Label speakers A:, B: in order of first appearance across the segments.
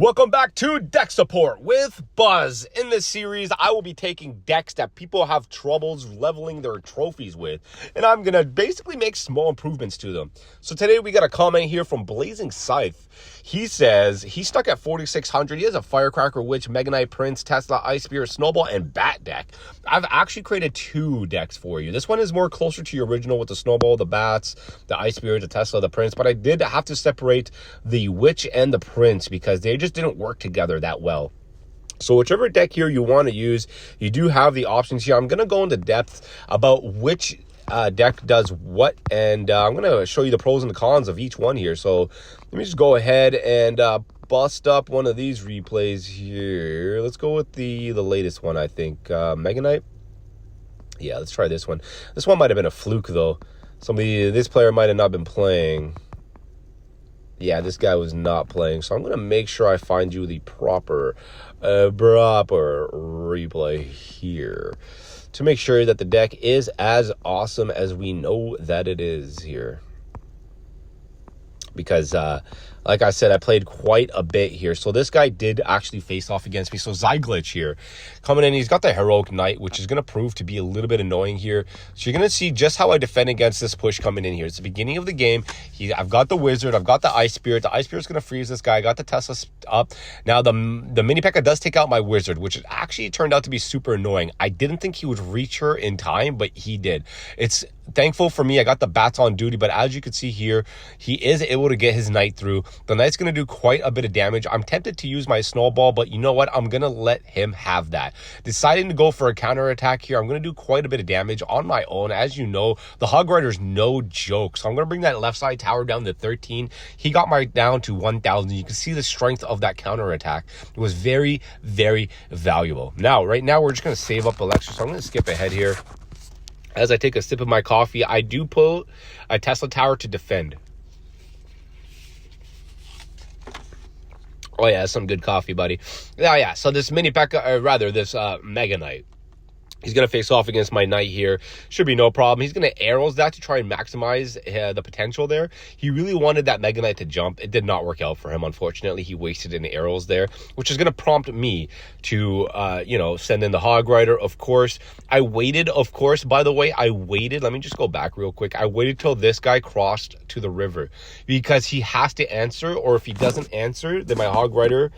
A: Welcome back to Deck Support with Buzz. In this series, I will be taking decks that people have troubles leveling their trophies with, and I'm going to basically make small improvements to them. So today we got a comment here from Blazing Scythe. He says he's stuck at 4,600. He has a Firecracker Witch, Mega Knight, Prince, Tesla, Ice Spirit, Snowball, and Bat deck. I've actually created two decks for you. This one is more closer to your original with the Snowball, the Bats, the Ice Spirit, the Tesla, the Prince, but I did have to separate the Witch and the Prince because they just didn't work together that well. So whichever deck here you want to use, you do have the options here. I'm going to go into depth about which deck does what, and I'm going to show you the pros and the cons of each one here. So let me just go ahead and bust up one of these replays here. Let's go with the latest one, I think. Mega Knight. Yeah, let's try this one. This one might have been a fluke, though. This player might have not been playing. Yeah, this guy was not playing. So I'm going to make sure I find you the proper replay here to make sure that the deck is as awesome as we know that it is here. Because, like I said, I played quite a bit here. So this guy did actually face off against me. So Zyglitch here coming in. He's got the Heroic Knight, which is going to prove to be a little bit annoying here. So you're going to see just how I defend against this push coming in here. It's the beginning of the game. I've got the Wizard. I've got the Ice Spirit. The Ice Spirit's going to freeze this guy. I got the Tesla up. Now, the Mini P.E.K.K.A. does take out my Wizard, which actually turned out to be super annoying. I didn't think he would reach her in time, but he did. It's thankful for me. I got the Bats on duty, but as you can see here, he is able to get his Knight through. The Knight's going to do quite a bit of damage. I'm tempted to use my Snowball, but you know what? I'm going to let him have that. Deciding to go for a counterattack here, I'm going to do quite a bit of damage on my own. As you know, the Hog Rider's no joke, so I'm going to bring that left side tower down to 13. He got my down to 1,000. You can see the strength of that counterattack. It was very, very valuable. Now, right now, we're just going to save up Alexa, so I'm going to skip ahead here. As I take a sip of my coffee, I do pull a Tesla tower to defend. Oh, yeah, some good coffee, buddy. Yeah. So this Mini P.E.K.K.A., or rather, this Mega Knight, he's going to face off against my Knight here. Should be no problem. He's going to arrows that to try and maximize the potential there. He really wanted that Mega Knight to jump. It did not work out for him, unfortunately. He wasted in the arrows there, which is going to prompt me to, send in the Hog Rider, of course. I waited, of course, by the way. I waited. Let me just go back real quick. I waited till this guy crossed to the river because he has to answer, or if he doesn't answer, then my Hog Rider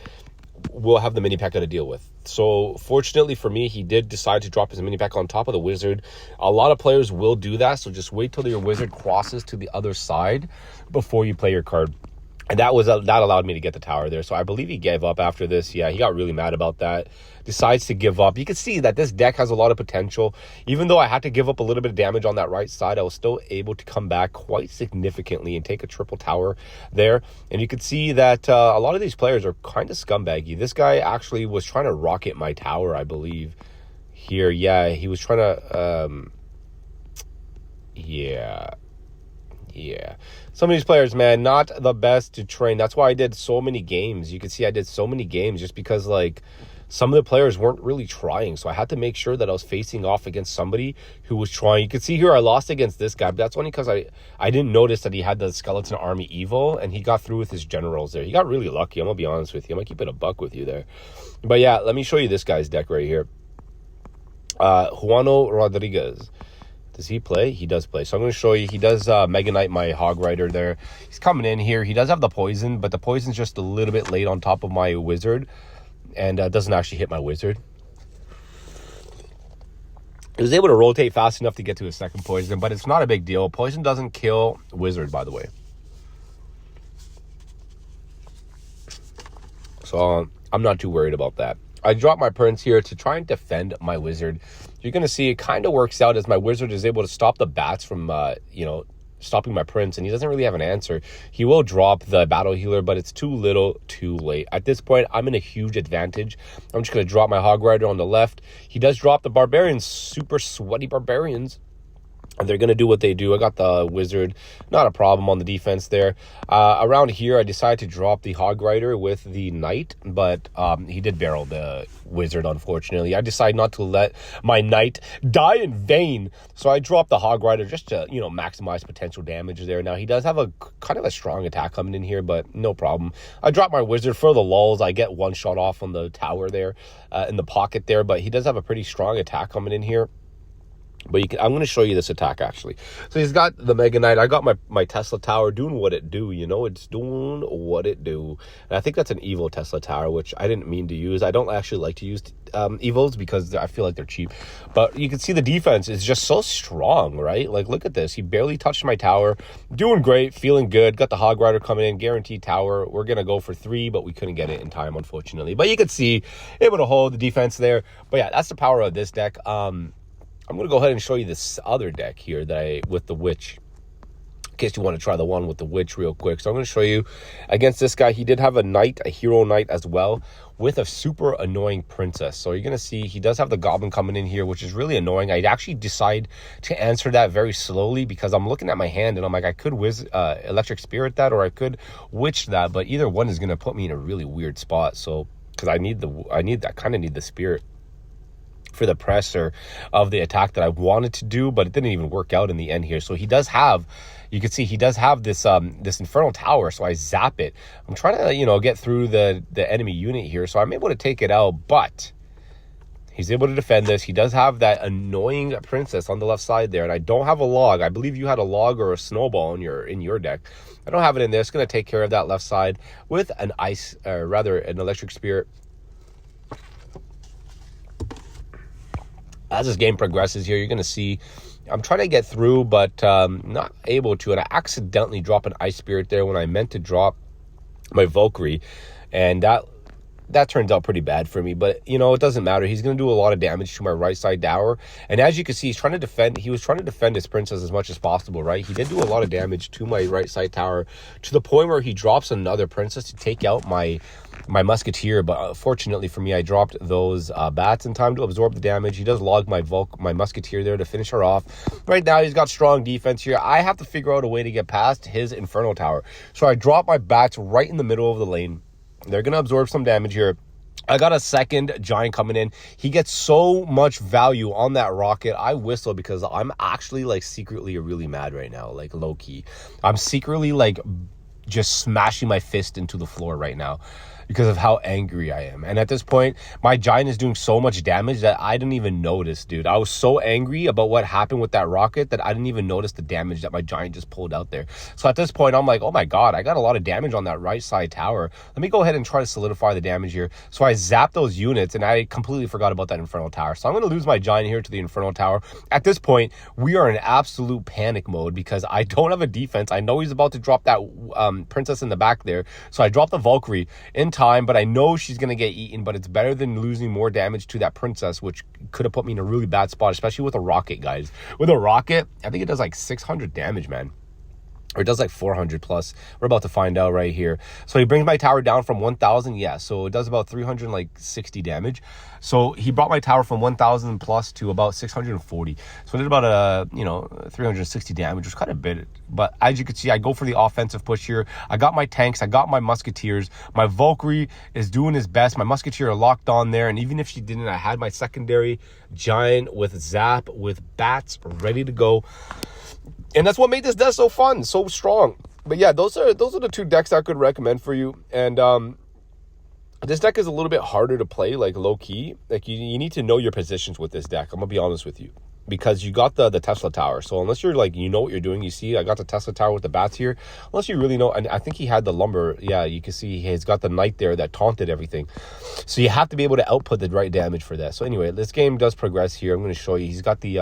A: will have the Mini P.E.K.K.A. to deal with. So fortunately for me, he did decide to drop his Mini P.E.K.K.A. on top of the Wizard. A lot of players will do that, so just wait till your Wizard crosses to the other side before you play your card. And that allowed me to get the tower there. So I believe he gave up after this. Yeah, he got really mad about that. Decides to give up. You can see that this deck has a lot of potential. Even though I had to give up a little bit of damage on that right side, I was still able to come back quite significantly and take a triple tower there. And you can see that a lot of these players are kind of scumbaggy. This guy actually was trying to rocket my tower, I believe. Here, yeah, he was trying to... Yeah. Some of these players, man, not the best to train. That's why I did so many games. You can see I did so many games just because, like, some of the players weren't really trying. So I had to make sure that I was facing off against somebody who was trying. You can see here I lost against this guy, but that's only because I didn't notice that he had the Skeleton Army Evo, and he got through with his generals there. He got really lucky. I'm going to be honest with you. I'm going to keep it a buck with you there. But, yeah, let me show you this guy's deck right here. Juano Rodriguez. Does he play? He does play. So I'm going to show you. He does Mega Knight, my Hog Rider there. He's coming in here. He does have the poison, but the poison's just a little bit late on top of my Wizard. And doesn't actually hit my Wizard. He was able to rotate fast enough to get to his second poison, but it's not a big deal. Poison doesn't kill Wizard, by the way. So I'm not too worried about that. I dropped my Prince here to try and defend my Wizard. You're going to see it kind of works out as my Wizard is able to stop the Bats from, stopping my Prince, and he doesn't really have an answer. He will drop the Battle Healer, but it's too little, too late. At this point, I'm in a huge advantage. I'm just going to drop my Hog Rider on the left. He does drop the Barbarians, super sweaty Barbarians. They're going to do what they do. I got the wizard, not a problem on the defense there. Around here, I decided to drop the hog rider with the knight, but he did barrel the wizard, unfortunately. I decided not to let my knight die in vain, so I dropped the hog rider just to, maximize potential damage there. Now, he does have a kind of a strong attack coming in here, but no problem. I dropped my wizard for the lulz. I get one shot off on the tower there, in the pocket there, but he does have a pretty strong attack coming in here. But I'm going to show you this attack, actually. So he's got the Mega Knight. I got my Tesla Tower doing what it do. It's doing what it do. And I think that's an Evo Tesla Tower, which I didn't mean to use. I don't actually like to use Evos because I feel like they're cheap. But you can see the defense is just so strong, right? Like, look at this. He barely touched my tower. Doing great. Feeling good. Got the Hog Rider coming in. Guaranteed tower. We're going to go for 3, but we couldn't get it in time, unfortunately. But you can see, able to hold the defense there. But yeah, that's the power of this deck. I'm going to go ahead and show you this other deck here with the witch, in case you want to try the one with the witch real quick. So I'm going to show you against this guy. He did have a knight, a hero knight as well, with a super annoying princess. So you're going to see he does have the goblin coming in here, which is really annoying. I actually decide to answer that very slowly because I'm looking at my hand and I'm like, I could electric spirit that, or I could witch that, but either one is going to put me in a really weird spot. So because I kind of need the spirit for the presser of the attack that I wanted to do, but it didn't even work out in the end here. So he does have, you can see he does have this this infernal tower, so I zap it. I'm trying to, get through the enemy unit here, so I'm able to take it out, but he's able to defend this. He does have that annoying princess on the left side there, and I don't have a log. I believe you had a log or a snowball in your deck. I don't have it in there. It's going to take care of that left side with an an electric spirit. As this game progresses here, you're going to see I'm trying to get through, but not able to. And I accidentally drop an Ice Spirit there when I meant to drop my Valkyrie. And that turns out pretty bad for me. But, it doesn't matter. He's going to do a lot of damage to my right side tower. And as you can see, he was trying to defend his princess as much as possible, right? He did do a lot of damage to my right side tower to the point where he drops another princess to take out my musketeer. But fortunately for me, I dropped those bats in time to absorb the damage. He does log my musketeer there to finish her off. Right now, he's got strong defense here. I have to figure out a way to get past his infernal tower. So I drop my bats right in the middle of the lane. They're going to absorb some damage here. I got a second giant coming in. He gets so much value on that rocket. I whistle because I'm actually secretly really mad right now, low key. I'm secretly just smashing my fist into the floor right now because of how angry I am. And at this point, my giant is doing so much damage that I didn't even notice, dude. I was so angry about what happened with that rocket that I didn't even notice the damage that my giant just pulled out there. So at this point, I'm like, oh my God, I got a lot of damage on that right side tower. Let me go ahead and try to solidify the damage here. So I zap those units and I completely forgot about that infernal tower. So I'm going to lose my giant here to the infernal tower. At this point, we are in absolute panic mode because I don't have a defense. I know he's about to drop that princess in the back there. So I drop the Valkyrie in time, but I know she's going to get eaten, but it's better than losing more damage to that princess, which could have put me in a really bad spot, especially with a rocket, guys. With a rocket, I think it does 600 damage, man. Or it does 400 plus. We're about to find out right here. So he brings my tower down from 1,000. Yeah, so it does about 360 damage. So he brought my tower from 1,000 plus to about 640. So it did about 360 damage, which was kind of a bit. But as you can see, I go for the offensive push here. I got my tanks. I got my musketeers. My Valkyrie is doing his best. My musketeer are locked on there. And even if she didn't, I had my secondary giant with zap, with bats ready to go. And that's what made this deck so fun, so strong. But yeah, those are the two decks I could recommend for you. And this deck is a little bit harder to play, low key. You need to know your positions with this deck. I'm gonna be honest with you, because you got the Tesla Tower. So unless you're you know what you're doing, you see I got the Tesla Tower with the bats here. Unless you really know, and I think he had the lumber. Yeah, you can see he's got the knight there that taunted everything. So you have to be able to output the right damage for that. So anyway, this game does progress here. I'm gonna show you. He's got the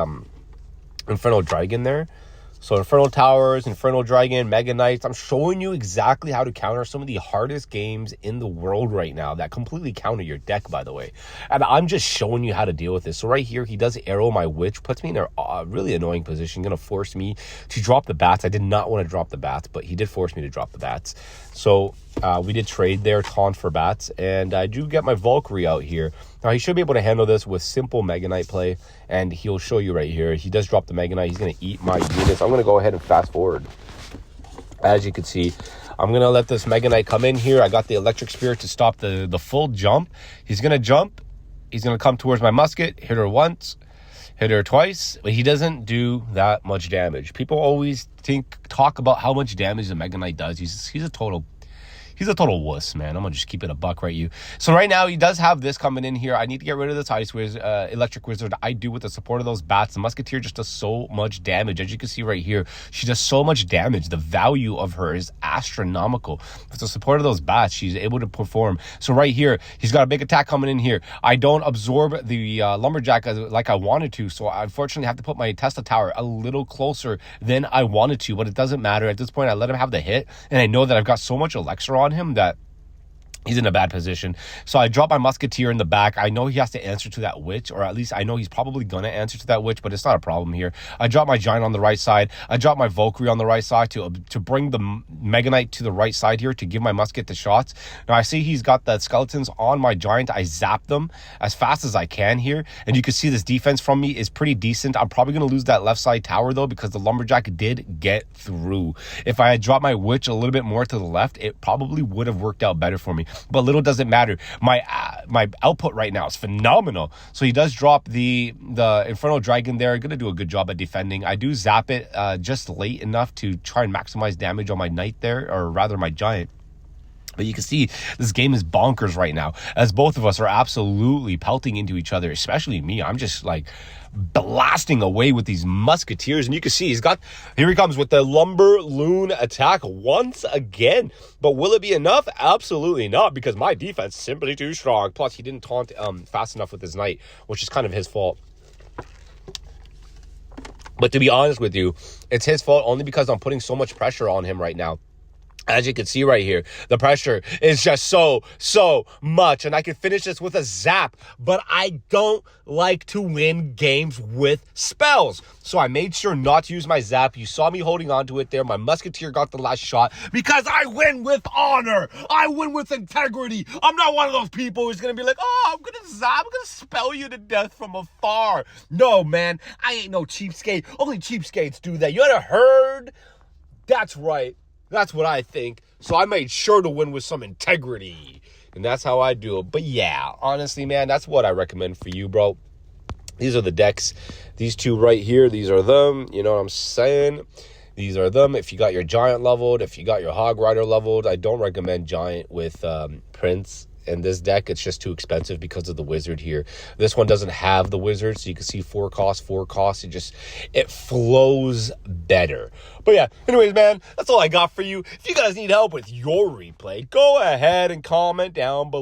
A: Infernal Dragon there. So Infernal Towers, Infernal Dragon, Mega Knights. I'm showing you exactly how to counter some of the hardest games in the world right now that completely counter your deck, by the way. And I'm just showing you how to deal with this. So right here, he does arrow my witch, puts me in a really annoying position, going to force me to drop the bats. I did not want to drop the bats, but he did force me to drop the bats. So we did trade there, taunt for bats, and I do get my Valkyrie out here. Now, he should be able to handle this with simple Mega Knight play, and he'll show you right here. He does drop the Mega Knight. He's going to eat my units. I'm going to go ahead and fast forward. As you can see, I'm going to let this Mega Knight come in here. I got the Electric Spirit to stop the full jump. He's going to jump. He's going to come towards my musket, hit her once, hit her twice, but he doesn't do that much damage. People always talk about how much damage the Mega Knight does. He's a total wuss, man. I'm gonna just keep it a buck right you. So right now he does have this coming in here. I need to get rid of this Ice Wizard, Electric Wizard. I do with the support of those bats. The Musketeer just does so much damage. As you can see right here, she does so much damage. The value of her is astronomical. With the support of those bats, she's able to perform. So right here, he's got a big attack coming in here. I don't absorb the Lumberjack like I wanted to, so I unfortunately have to put my Tesla Tower a little closer than I wanted to, but it doesn't matter. At this point, I let him have the hit, and I know that I've got so much Elixir on him that he's in a bad position. So I drop my Musketeer in the back. I know he has to answer to that witch, or at least I know he's probably going to answer to that witch, but it's not a problem here. I drop my Giant on the right side. I drop my Valkyrie on the right side to bring the Mega Knight to the right side here to give my musket the shots. Now I see he's got the skeletons on my Giant. I zap them as fast as I can here, and you can see this defense from me is pretty decent. I'm probably going to lose that left side tower though, because the Lumberjack did get through. If I had dropped my witch a little bit more to the left, it probably would have worked out better for me. But little does it matter. My output right now is phenomenal. So he does drop the Infernal Dragon there. Going to do a good job at defending. I do zap it just late enough to try and maximize damage on my Knight there, or rather my Giant. But you can see this game is bonkers right now, as both of us are absolutely pelting into each other, especially me. I'm just like blasting away with these Musketeers, and you can see here he comes with the Lumber Loon attack once again. But will it be enough? Absolutely not, because my defense is simply too strong. Plus, he didn't taunt fast enough with his Knight, which is kind of his fault. But to be honest with you, it's his fault only because I'm putting so much pressure on him right now. As you can see right here, the pressure is just so much. And I can finish this with a zap, but I don't like to win games with spells. So I made sure not to use my zap. You saw me holding on to it there. My Musketeer got the last shot because I win with honor. I win with integrity. I'm not one of those people who's going to be like, oh, I'm going to zap. I'm going to spell you to death from afar. No, man. I ain't no cheapskate. Only cheapskates do that. You ever heard? That's right. That's what I think. So I made sure to win with some integrity. And that's how I do it. But yeah, honestly, man, that's what I recommend for you, bro. These are the decks. These two right here, these are them. You know what I'm saying? These are them. If you got your Giant leveled, if you got your Hog Rider leveled, I don't recommend Giant with Prince. In this deck, it's just too expensive because of the wizard here. This one doesn't have the wizard, so you can see 4 costs. It flows better. But yeah, anyways, man, that's all I got for you. If you guys need help with your replay, go ahead and comment down below.